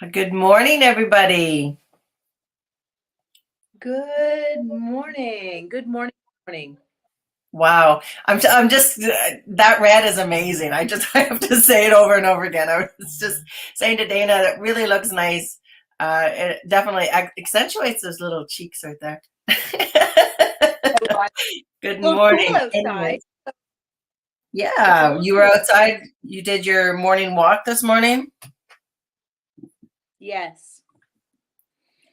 Good morning, everybody. Good morning. Good morning. Morning. Wow, I'm just that red is amazing. I have to say it over and over again. I was just saying to Dana that really looks nice. It definitely accentuates those little cheeks right there. Oh, it's Good a little cool morning. outside. Anyways, It's a yeah, little you were cool. outside. You did your morning walk this morning. Yes.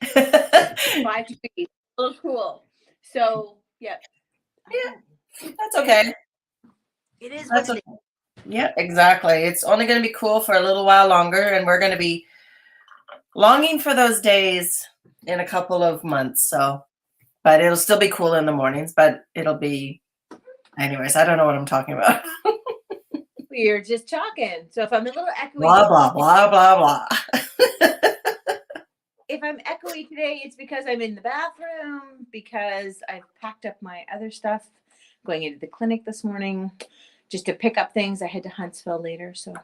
5 degrees. A little cool. So yeah. I Yeah, don't that's it is okay. it is what That's it okay. is. Yeah, exactly. It's only going to be cool for a little while longer, and we're going to be longing for those days in a couple of months. So, but it'll still be cool in the mornings, but it'll be, anyways, I don't know what I'm talking about. We're just talking. So Blah, blah, blah, blah, blah. if I'm echoey today, it's because I'm in the bathroom, because I've packed up my other stuff, going into the clinic this morning just to pick up things. I head to Huntsville later, so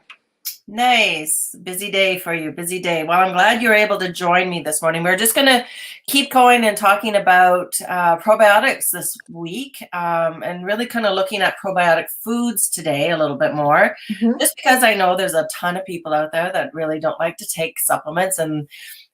Nice. Busy day for you. Busy day. Well, I'm glad you were able to join me this morning. We're just going to keep going and talking about probiotics this week and really kind of looking at probiotic foods today a little bit more, just because I know there's a ton of people out there that really don't like to take supplements, and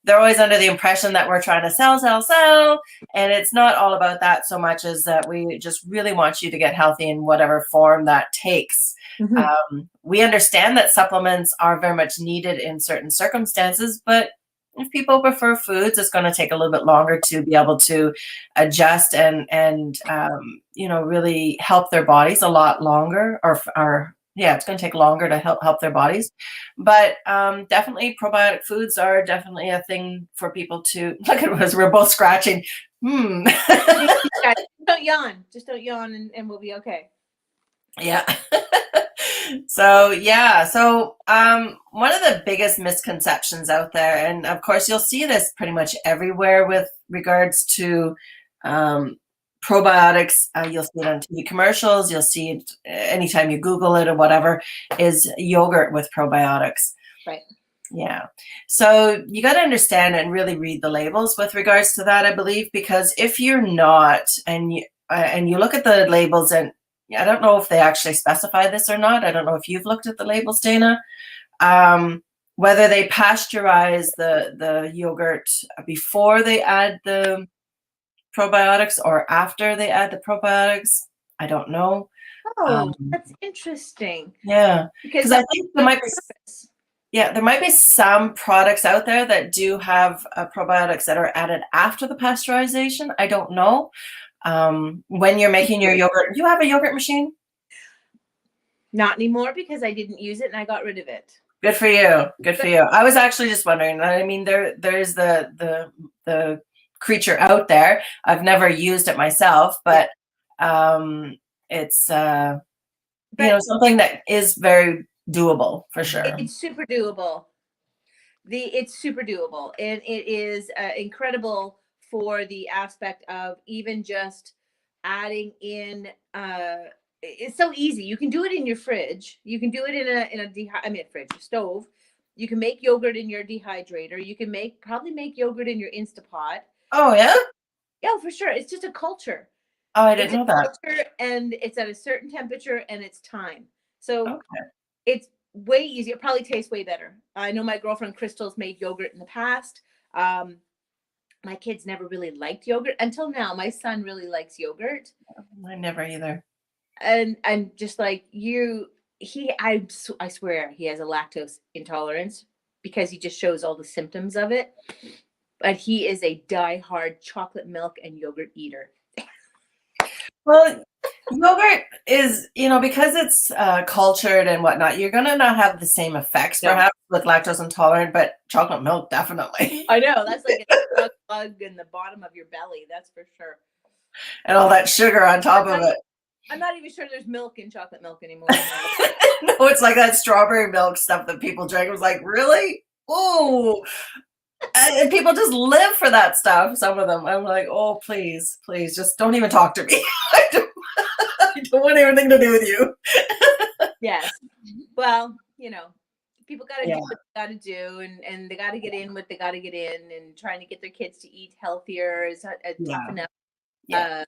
they're always under the impression that we're trying to sell, sell, sell. And it's not all about that so much as that we just really want you to get healthy in whatever form that takes. Mhm. We understand that supplements are very much needed in certain circumstances, but if people prefer foods, it's going to take a little bit longer to be able to adjust and really help their bodies a lot longer, or yeah, it's going to take longer to help their bodies. But definitely, probiotic foods are definitely a thing for people to look at us. We're both scratching. Yeah, don't yawn. Just don't yawn, and we'll be okay. Yeah. So one of the biggest misconceptions out there, and of course you'll see this pretty much everywhere with regards to um, probiotics. You'll see it on TV commercials. You'll see it anytime you Google it or whatever, is yogurt with probiotics. Right. Yeah. So you got to understand and really read the labels with regards to that, I believe, because if you're not, and you look at the labels, and I don't know if they actually specify this or not. I don't know if you've looked at the labels, Dana. Whether they pasteurize the yogurt before they add the probiotics or after they add the probiotics, I don't know. Oh, Um, that's interesting. yeah, Because because I that think might be purpose. there might be some products out there that do have probiotics that are added after the pasteurization. I don't know. When you're making your yogurt, you have a yogurt machine? Not anymore because I didn't use it and I got rid of it. Good for you. Good for But you. I was actually just wondering. I mean, there's the creature out there. I've never used it myself, yeah, but it's but something that is very doable for sure. it's super doable. It's super doable, and it is incredible for the aspect of even just adding in. It's so easy. You can do it in your fridge. You can do it in a fridge, a stove. You can make yogurt in your dehydrator. You can probably make yogurt in your Instapot. Oh yeah. Yeah, for sure. It's just a culture. Oh, I It's didn't a know that. culture, and it's at a certain temperature, and it's time. So Okay. it's way easier. It probably tastes way better. I know my girlfriend Crystal's made yogurt in the past. Um, my kids never really liked yogurt until now. My son really likes yogurt, I never either. and I'm just like you. I swear he has a lactose intolerance because he just shows all the symptoms of it. But he is a die-hard chocolate milk and yogurt eater. Well, yogurt is, because it's cultured and whatnot, you're going to not have the same effects No, perhaps with lactose intolerant, but chocolate milk definitely. I know that's like a bug in the bottom of your belly. That's for sure. And all that sugar on I'm top of not it. even. I'm not even sure there's milk in chocolate milk anymore. No, it's like that strawberry milk stuff that people drink. It was like, really? Oh, and people just live for that stuff. Some of them. I'm like, oh, please, please, just don't even talk to me. I don't want anything to do with you. Yes. Well, people got to Yeah. do what they got to do, and they got to get in what they got to get in, and trying to get their kids to eat healthier is a tough Yeah. enough Yeah. uh,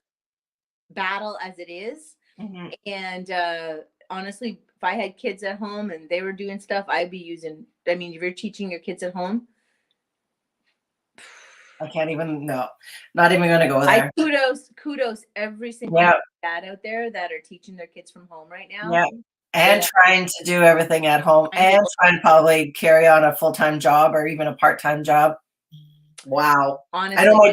battle as it is. Hmm. And honestly, if I had kids at home and they were doing stuff, I'd be using. I mean, if you're teaching your kids at home, I can't even, no, not even going to go I there. kudos every single Yeah. dad out there that are teaching their kids from home right now. Yeah. And Yeah, trying to do everything at home trying to and trying to probably carry on a full-time job or even a part-time job. Wow. I know honestly,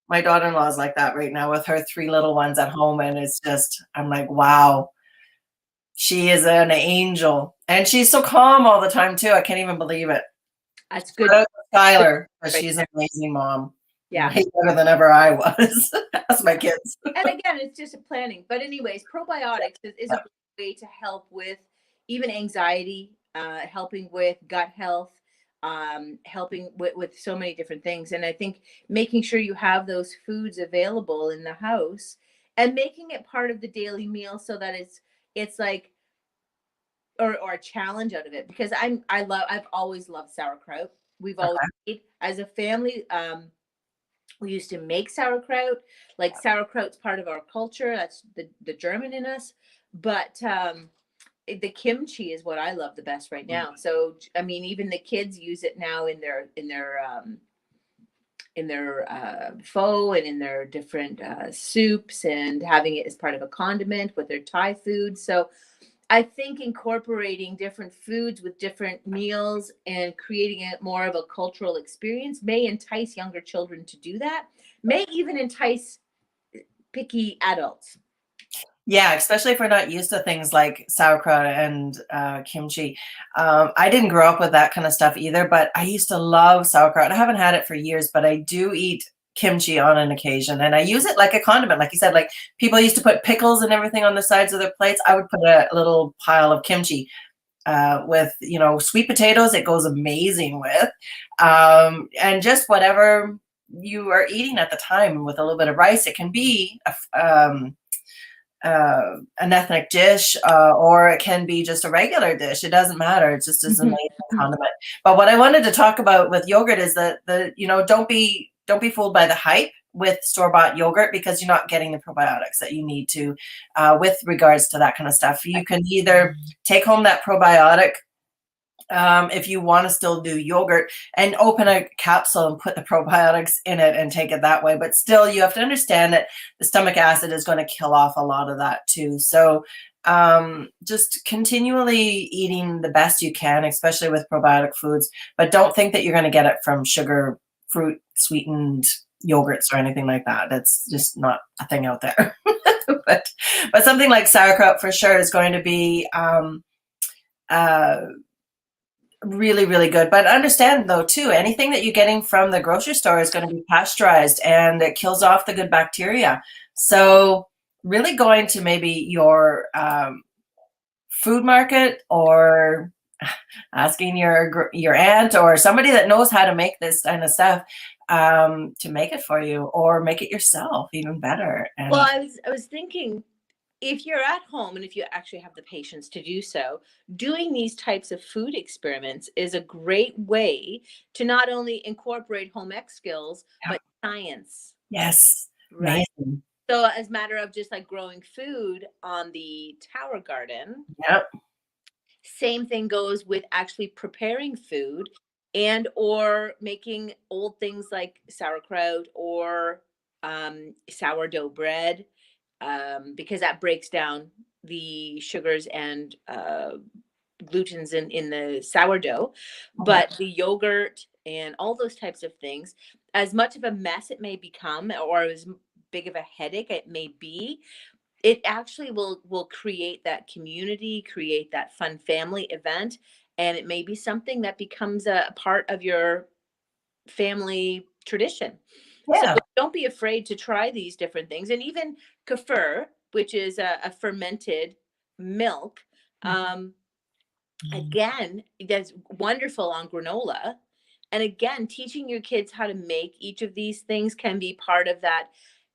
my daughter-in-law is like that right now with her 3 little ones at home. And it's just, I'm like, wow, she is an angel. And she's so calm all the time too. I can't even believe it. that's good. Shout out to Skylar, because Right she's an there. amazing mom. Yeah. Way better than ever I was. That's my kids. And again, it's just a planning. But anyways, probiotics is a Yeah. great way to help with even anxiety, helping with gut health, helping with so many different things. And I think making sure you have those foods available in the house and making it part of the daily meal so that it's like or a challenge out of it, because I've always loved sauerkraut. We've always Okay. made, as a family, we used to make sauerkraut. Like sauerkraut's part of our culture. That's the German in us. But the kimchi is what I love the best right now. So I mean, even the kids use it now in their pho and in their different soups, and having it as part of a condiment with their Thai food. So I think incorporating different foods with different meals and creating it more of a cultural experience may entice younger children to do that, may even entice picky adults. Yeah, especially if we're not used to things like sauerkraut and kimchi. I didn't grow up with that kind of stuff either, but I used to love sauerkraut. I haven't had it for years, but I do eat kimchi on an occasion, and I use it like a condiment. Like you said, like people used to put pickles and everything on the sides of their plates. I would put a little pile of kimchi with, sweet potatoes. It goes amazing with, and just whatever you are eating at the time with a little bit of rice. It can be an ethnic dish, or it can be just a regular dish. It doesn't matter. It's just as Mhm. amazing condiment. But what I wanted to talk about with yogurt is that don't be fooled by the hype with store-bought yogurt, because you're not getting the probiotics that you need to with regards to that kind of stuff. You can either take home that probiotic, if you want to still do yogurt, and open a capsule and put the probiotics in it and take it that way. But still, you have to understand that the stomach acid is going to kill off a lot of that too. So just continually eating the best you can, especially with probiotic foods, but don't think that you're going to get it from sugar, fruit, sweetened yogurts or anything like that. That's just not a thing out there. but something like sauerkraut for sure is going to be uh, really, really good. But understand though too, anything that you're getting from the grocery store is going to be pasteurized, and it kills off the good bacteria. So really going to maybe your food market, or asking your aunt or somebody that knows how to make this kind of stuff, to make it for you, or make it yourself, even better. Well, And I was thinking, if you're at home and if you actually have the patience to do so, doing these types of food experiments is a great way to not only incorporate home ec skills, yeah, but science, yes, right? amazing. So as a matter of just like growing food on the tower garden, Yep. same thing goes with actually preparing food and or making old things like sauerkraut or sourdough bread, because that breaks down the sugars and glutens in the sourdough. Mhm. But the yogurt and all those types of things, as much of a mess it may become, or as big of a headache it may be, it actually will create that community, create that fun family event, and it may be something that becomes a part of your family tradition. So Yeah. don't be afraid to try these different things. And even kefir, which is a fermented milk, um, again, that's wonderful on granola. And again, teaching your kids how to make each of these things can be part of that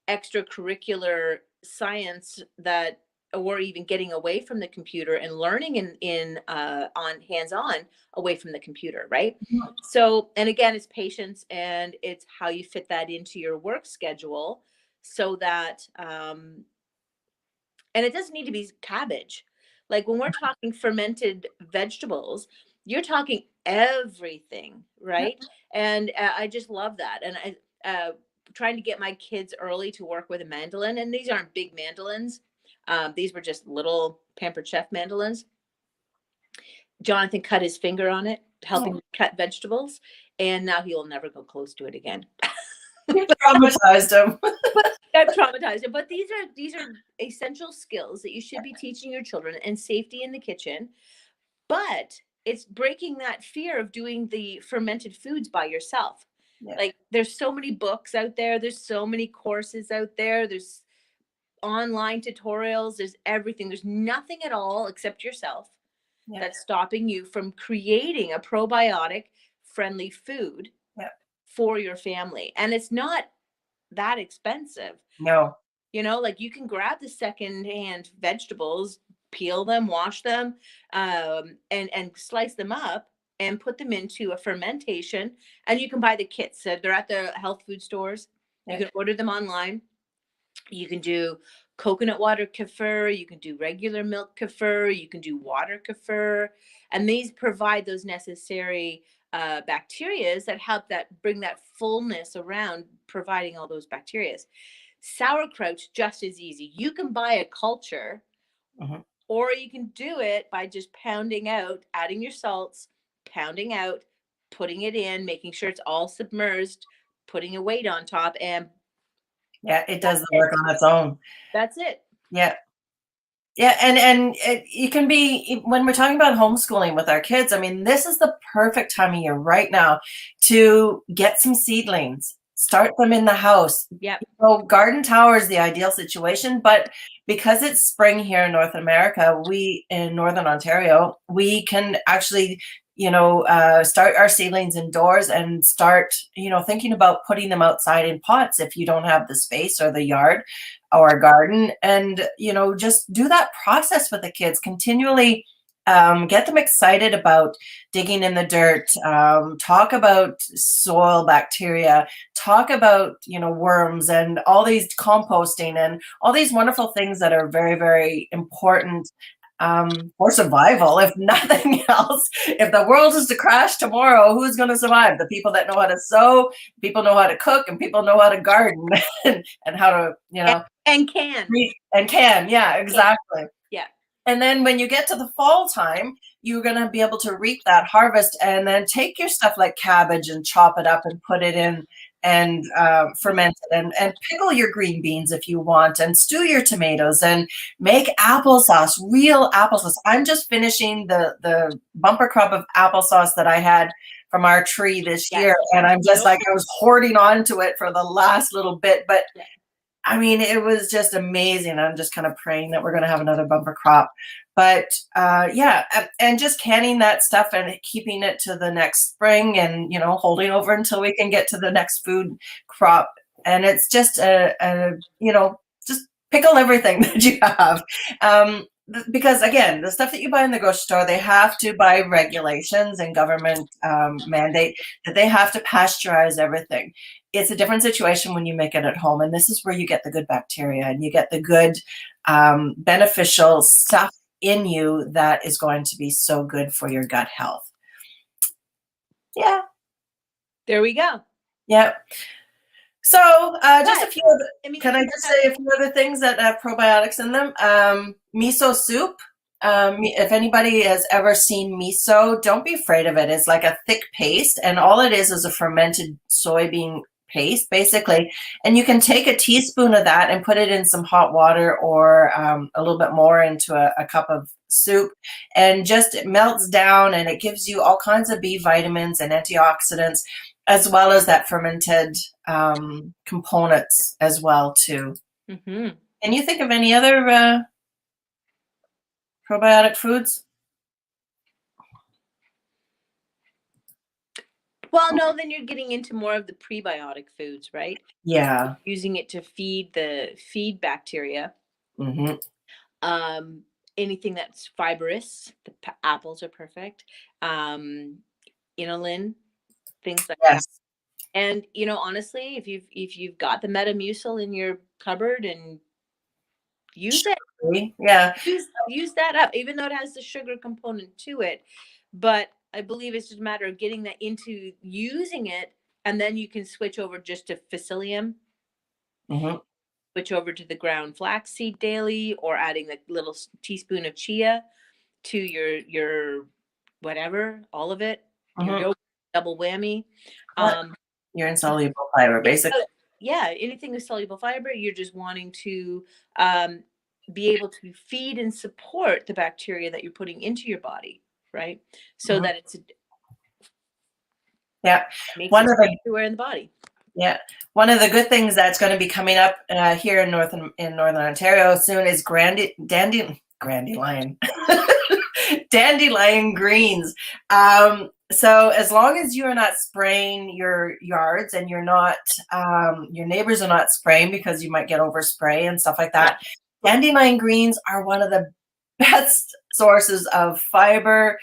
extracurricular science that or even getting away from the computer and learning in on hands-on away from the computer, right? So, and again, it's patience, and it's how you fit that into your work schedule so that and it doesn't need to be cabbage. Like when we're talking fermented vegetables, you're talking everything, Yep. right? And I just love that. And trying to get my kids early to work with a mandolin, and these aren't big mandolins. These were just little Pampered Chef mandolins. Jonathan cut his finger on it, helping Oh, cut vegetables, and now he will never go close to it again. you traumatized him. I'm traumatized. But these are essential skills that you should be teaching your children, and safety in the kitchen. But it's breaking that fear of doing the fermented foods by yourself. Yeah. Like there's so many books out there, there's so many courses out there, there's online tutorials, there's everything. There's nothing at all except yourself Yeah. that's stopping you from creating a probiotic friendly food Yeah. for your family. And it's not that expensive. No. You know, like you can grab the secondhand vegetables, peel them, wash them, and slice them up and put them into a fermentation. And you can buy the kits. So they're at the health food stores. You Yeah. can order them online. You can do coconut water kefir, you can do regular milk kefir, you can do water kefir, and these provide those necessary bacterias that help that bring that fullness around providing all those bacterias. Sauerkraut's just as easy. You can buy a culture, Mhm. or you can do it by just pounding out, adding your salts, pounding out, putting it in, making sure it's all submerged, putting a weight on top, and Yeah, it does that's the it. work on its own. That's it. Yeah. Yeah, and you can be when we're talking about homeschooling with our kids. I mean, this is the perfect time of year right now to get some seedlings, start them in the house. Yep. So garden tower is the ideal situation, but because it's spring here in North America, we in Northern Ontario, we can actually, start our seedlings indoors and start, thinking about putting them outside in pots if you don't have the space or the yard or a garden, and just do that process with the kids continually. Get them excited about digging in the dirt, talk about soil bacteria, talk about worms and all these composting and all these wonderful things that are very, very important for survival. If nothing else, if the world is to crash tomorrow, who's going to survive? The people that know how to sew, people know how to cook, and people know how to garden and how to And can. and can. Yeah, exactly. Yeah. And then when you get to the fall time, you're going to be able to reap that harvest and then take your stuff like cabbage and chop it up and put it in and ferment it and pickle your green beans if you want and stew your tomatoes and make applesauce, real applesauce. I'm just finishing the bumper crop of applesauce that I had from our tree this year. And I'm just like, I was hoarding on it for the last little bit, but I mean, it was just amazing. I'm just kind of praying that we're going to have another bumper crop. But and just canning that stuff and keeping it to the next spring and, holding over until we can get to the next food crop. And it's just just pickle everything that you have. Because again, the stuff that you buy in the grocery store, they have to, by regulations and government mandate, that they have to pasteurize everything. It's a different situation when you make it at home, and this is where you get the good bacteria and you get the good beneficial stuff in you that is going to be so good for your gut health. Yeah. There we go. Yeah. So just a few other, can I just say a few other things that have probiotics in them? Miso soup. If anybody has ever seen miso, don't be afraid of it. It's like a thick paste, and all it is a fermented soybean paste, basically. And you can take a teaspoon of that and put it in some hot water or a little bit more into a cup of soup, and just it melts down and it gives you all kinds of B vitamins and antioxidants, as well as that fermented components as well too. Mm-hmm. Can you think of any other probiotic foods? Well, no, then you're getting into more of the prebiotic foods, right? Yeah. Using it to feed bacteria. Mm-hmm. Anything that's fibrous, the apples are perfect. Um, Inulin, things like that. Yes. And honestly, if you've got the Metamucil in your cupboard, and use it, Yeah. use that up, even though it has the sugar component to it. But I believe it's just a matter of getting that into using it, and then you can switch over just to psyllium, Hmm. switch over to the ground flaxseed daily, or adding the little teaspoon of chia to your whatever, all of it, your Hmm. yogurt, double whammy. What? Um, Your insoluble fiber, basically. yeah, anything with soluble fiber, you're just wanting to um, be able to feed and support the bacteria that you're putting into your body, right? So Mhm. that Yeah. makes One its of way the everywhere in the body. Yeah, one of the good things that's going to be coming up here in Northern Ontario soon is dandelion dandelion greens. So as long as you are not spraying your yards, and you're not your neighbors are not spraying, because you might get overspray and stuff like that. Yeah. Dandelion greens are one of the best sources of fiber.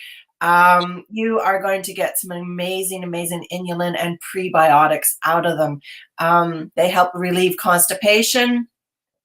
You are going to get some amazing inulin and prebiotics out of them. They help relieve constipation.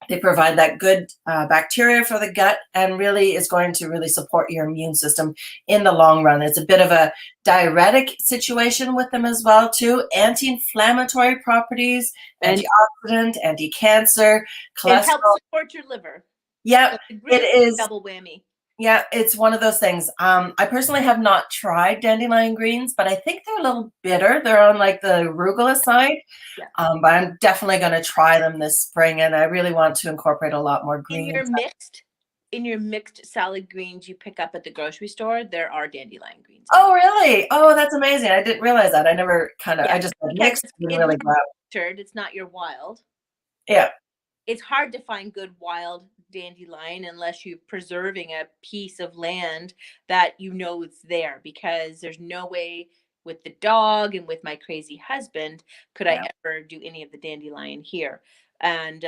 They provide that good bacteria for the gut, and really is going to really support your immune system in the long run. It's a bit of a diuretic situation with them as well too. Anti-inflammatory properties, And antioxidant, anti-cancer, and help cholesterol. support your liver. Yep, So the it green is. double whammy. Yeah, it's one of those things. I personally have not tried dandelion greens, but I think they're a little bitter. They're on like the arugula side. Yeah. But I'm definitely going to try them this spring, and I really want to incorporate a lot more In greens. your mixed salad greens you pick up at the grocery store, there are dandelion greens. Oh, really? Oh, that's amazing. I didn't realize that. I never Yeah, I just because mixed, didn't it's really not grab. filtered, it's not your wild. Yeah. It's hard to find good wild dandelion unless you're preserving a piece of land that it's there, because there's no way, with the dog and with my crazy husband, could I Yeah. ever do any of the dandelion here. And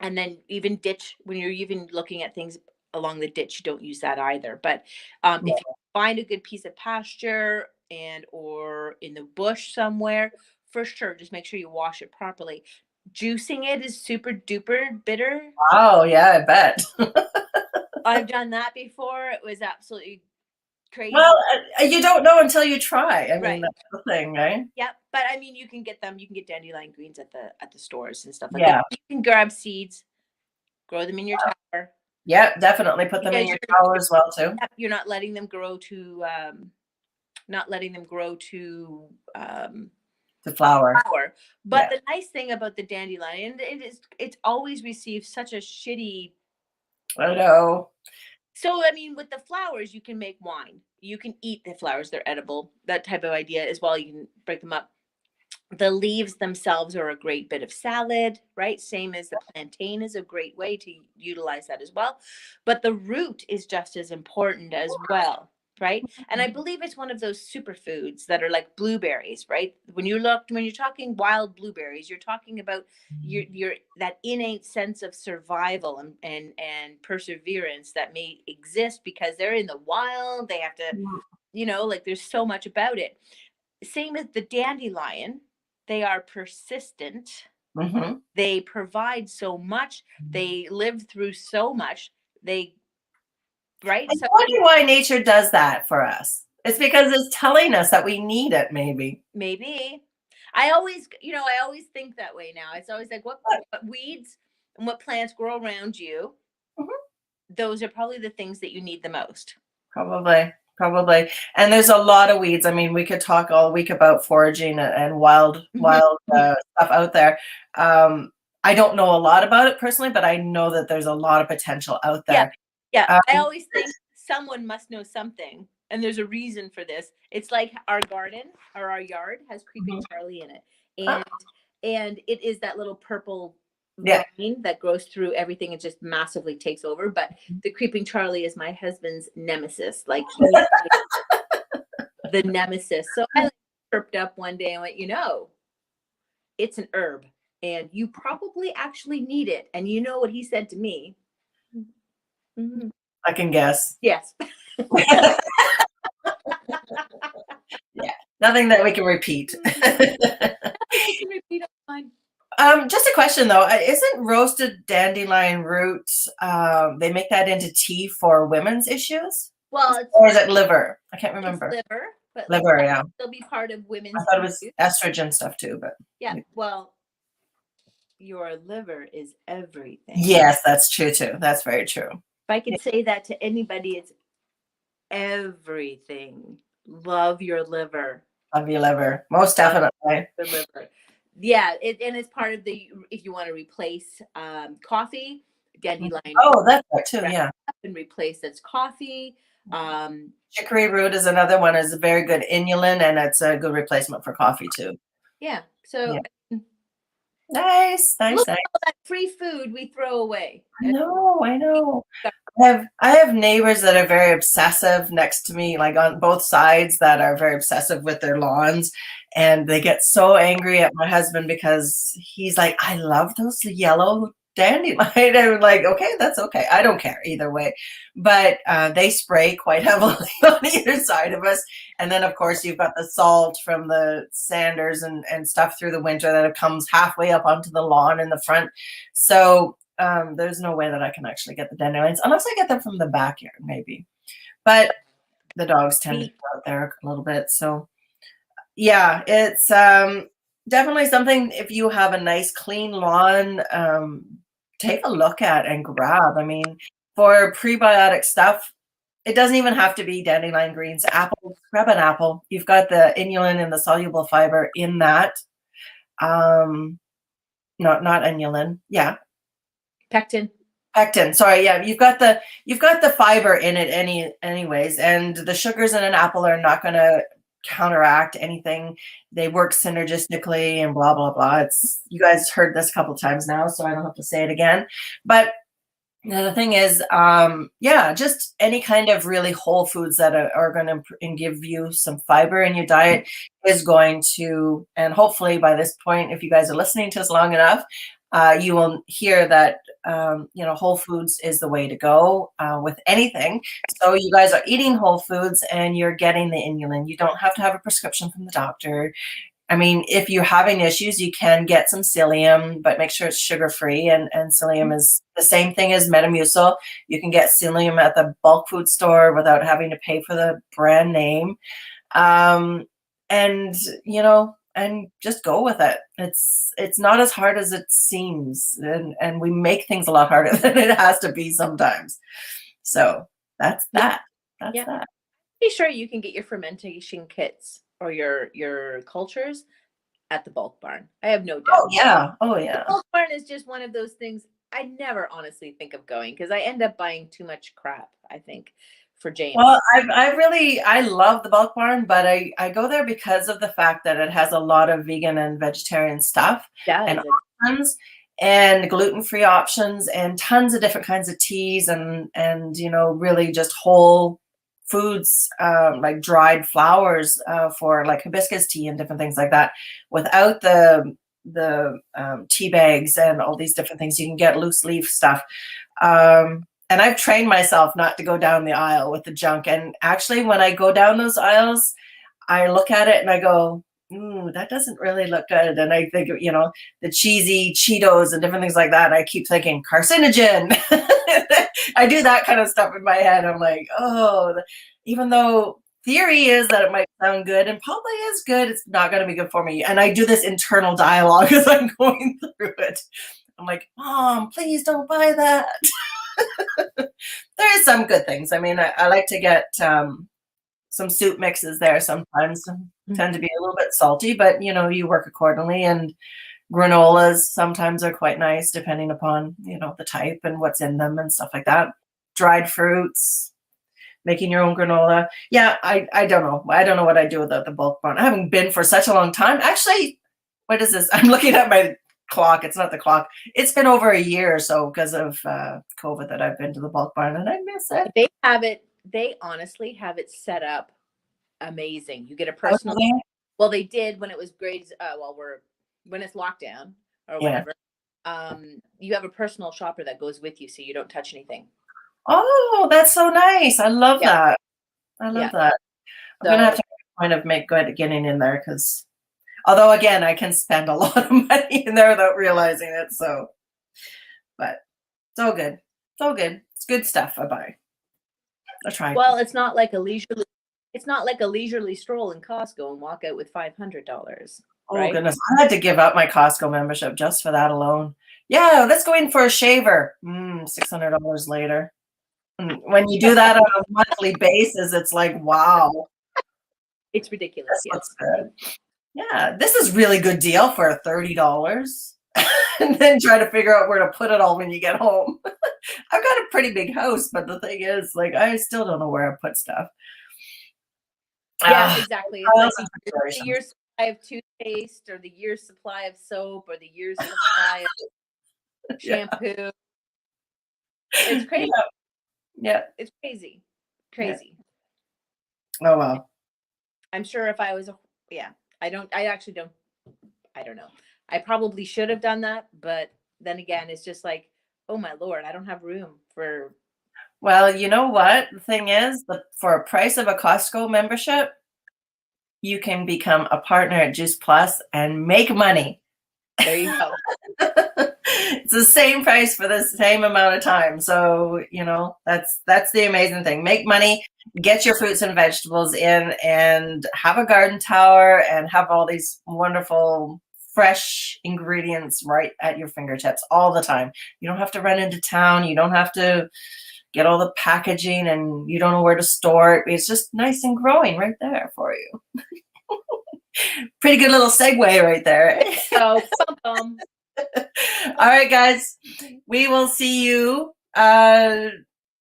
then even ditch, when you're even looking at things along the ditch, you don't use that either. But Yeah. if you find a good piece of pasture, and or in the bush somewhere, for sure, just make sure you wash it properly. Juicing it is super duper bitter. Oh, yeah, I bet. I've done that before. It was absolutely crazy. Well, you don't know until you try. I mean, Right. that's the thing, right? Yep. But I mean, you can get them. You can get dandelion greens at the stores and stuff like Yeah. that. You can grab seeds, grow them in your tower, Yeah, definitely put them in because your towel as well too. you're not letting them grow to not letting them grow to The flower. flower. But Yeah. the nice thing about the dandelion, it's always received such a shitty. I know. So I mean, with the flowers, you can make wine. You can eat the flowers; they're edible. That type of idea as well. You can break them up. The leaves themselves are a great bit of salad, right? Same as the plantain is a great way to utilize that as well. But the root is just as important as well, right? And I believe it's one of those superfoods that are like blueberries, right? When you're talking wild blueberries, you're talking about your that innate sense of survival and perseverance that may exist because they're in the wild. They have to, like there's so much about it. Same as the dandelion, they are persistent. Mhm. They provide so much. They live through so much. They right? I So wonder why nature does that for us. It's because it's telling us that we need it, maybe. maybe I always think that way now. It's always like what weeds and what plants grow around you. Mhm. Those are probably the things that you need the most. Probably, probably. And there's a lot of weeds. I mean, we could talk all week about foraging and wild, Mhm. stuff out there. I don't know a lot about it personally, but I know that there's a lot of potential out Yeah. there. Yeah. I Um, always think someone must know something. And there's a reason for this. It's like our garden or our yard has creeping Mhm. Charlie in it. Ah, And it is that little purple yeah. vine that grows through everything and just massively takes over. But the creeping Charlie is my husband's nemesis. Like he is the nemesis. So I chirped up one day and went, it's an herb and you probably actually need it. And you know what he said to me? Mhm. I can guess. Yes. Yeah, nothing that we can repeat. You can repeat it, fine. Just a question though, isn't roasted dandelion roots, they make that into tea for women's issues? Well, Or is it liver? I can't it's remember. liver, but Liver, yeah. still be part of I women's thought it was issues. estrogen stuff too, but Yeah. Well, your liver is everything. yes, that's true too. That's very true. If I could say that to anybody, it's everything. Love your liver. Love your liver. Most Love definitely. the liver. Yeah, and it's part of the, if you want to replace coffee, dandelion Oh, that's right too, yeah. and replace its coffee. Chicory root is another one, is a very good inulin, and it's a good replacement for coffee too. Yeah. So Yeah. Nice, nice, look nice. at all that free food we throw away. I know, I know. I have neighbors that are very obsessive next to me, like on both sides, that are very obsessive with their lawns, and they get so angry at my husband because he's like, I love those yellow dandelion. I'm like, okay, that's okay. I don't care either way. But they spray quite heavily on either side of us. And then of course you've got the salt from the sanders and stuff through the winter that comes halfway up onto the lawn in the front. So there's no way that I can actually get the dandelions unless I get them from the backyard, maybe. But the dogs tend to be out there a little bit. So yeah, it's definitely something. If you have a nice clean lawn, take a look at and grab. I mean, for prebiotic stuff, it doesn't even have to be dandelion greens. Apple, grab an apple. You've got the inulin and the soluble fiber in that. Not inulin. Yeah, Pectin. pectin. Sorry, yeah, you've got the fiber in it anyways, and the sugars in an apple are not going to counteract anything. They work synergistically and blah blah blah. It's, you guys heard this a couple times now, so I don't have to say it again. But the thing is, yeah, just any kind of really whole foods that are going to give you some fiber in your diet is going to, and hopefully by this point, if you guys are listening to us long enough, you will hear that, whole foods is the way to go with anything. So you guys are eating whole foods and you're getting the inulin. You don't have to have a prescription from the doctor. I mean, if you're having issues, you can get some psyllium, but make sure it's sugar-free. And psyllium is the same thing as Metamucil. You can get psyllium at the bulk food store without having to pay for the brand name. And, and just go with it. It's not as hard as it seems. And we make things a lot harder than it has to be sometimes. So that's that. That's that. Pretty sure you can get your fermentation kits or your cultures at the bulk barn. I have no doubt. Oh yeah. Oh yeah. The bulk barn is just one of those things I never honestly think of going because I end up buying too much crap, I think, for James. Well, I love the bulk barn, but I go there because of the fact that it has a lot of vegan and vegetarian stuff and options and gluten-free options and tons of different kinds of teas and really just whole foods, like dried flowers for like hibiscus tea and different things like that, without the tea bags and all these different things. You can get loose leaf stuff. And I've trained myself not to go down the aisle with the junk. And actually, when I go down those aisles, I look at it and I go, ooh, that doesn't really look good. And I think, the cheesy Cheetos and different things like that. I keep thinking carcinogen. I do that kind of stuff in my head. I'm like, oh, even though theory is that it might sound good and probably is good, it's not going to be good for me. And I do this internal dialogue as I'm going through it. I'm like, Mom, please don't buy that. There is some good things. I mean, I like to get some soup mixes there sometimes. Tend to be a little bit salty, but you work accordingly. And granolas sometimes are quite nice depending upon the type and what's in them and stuff like that. Dried fruits, making your own granola. Yeah, I don't know. I don't know what I do without the bulk barn. I haven't been for such a long time. Actually, what is this? I'm looking at my clock. It's not the clock. It's been over a year or so because of COVID that I've been to the bulk barn, and I miss it. They have it. They honestly have it set up amazing. You get a personal. Well, they did when it was grades. When it's lockdown or whatever. You have a personal shopper that goes with you, so you don't touch anything. Oh, that's so nice. I love Yeah. that. I love Yeah. that. I'm going to have to make a point of getting in there because, although again, I can spend a lot of money in there without realizing it. So, but it's all good. It's all good. It's good stuff. I buy. I try. Well, it's not like a leisurely stroll in Costco and walk out with $500, Oh right? goodness, I had to give up my Costco membership just for that alone. Yeah, let's go in for a shaver. $600 later. When you do that on a monthly basis, it's like, wow, It's ridiculous. this Yes. looks good. Yeah, this is really good deal for $30. And then try to figure out where to put it all when you get home. I've got a pretty big house, but the thing is, like, I still don't know where I put stuff. Yeah, exactly. It's like the Situation. year's supply of toothpaste or the year's supply of soap or the year's supply of Yeah. shampoo. It's crazy. Yeah. It's crazy. Crazy. Oh well. I'm sure if I was I don't know. I probably should have done that, but then again, it's just like, oh my Lord, I don't have room for. Well, you know what? The thing is, for a price of a Costco membership, you can become a partner at Juice Plus and make money. There you go. It's the same price for the same amount of time. So, that's the amazing thing. Make money, get your fruits and vegetables in, and have a garden tower and have all these wonderful fresh ingredients right at your fingertips all the time. You don't have to run into town. You don't have to get all the packaging and you don't know where to store it. It's just nice and growing right there for you. Pretty good little segue right there. So, all right, guys. We will see you tomorrow.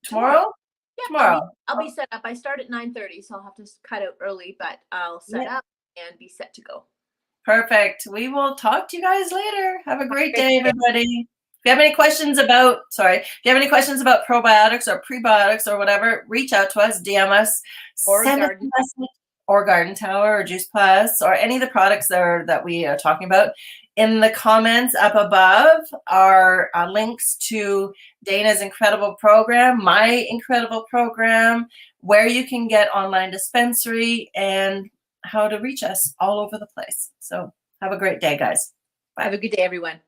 Yeah, Tomorrow. I'll be set up. I start at 9:30, so I'll have to cut out early, but I'll set up and be set to go. Perfect. We will talk to you guys later. Have a great day, everybody. If you have any questions about probiotics or prebiotics or whatever, reach out to us, DM us, Or send us a message, or Garden Tower or Juice Plus or any of the products that we are talking about. In the comments up above are links to Dana's incredible program, my incredible program, where you can get online dispensary, and how to reach us all over the place. So have a great day, guys. Bye. Have a good day, everyone.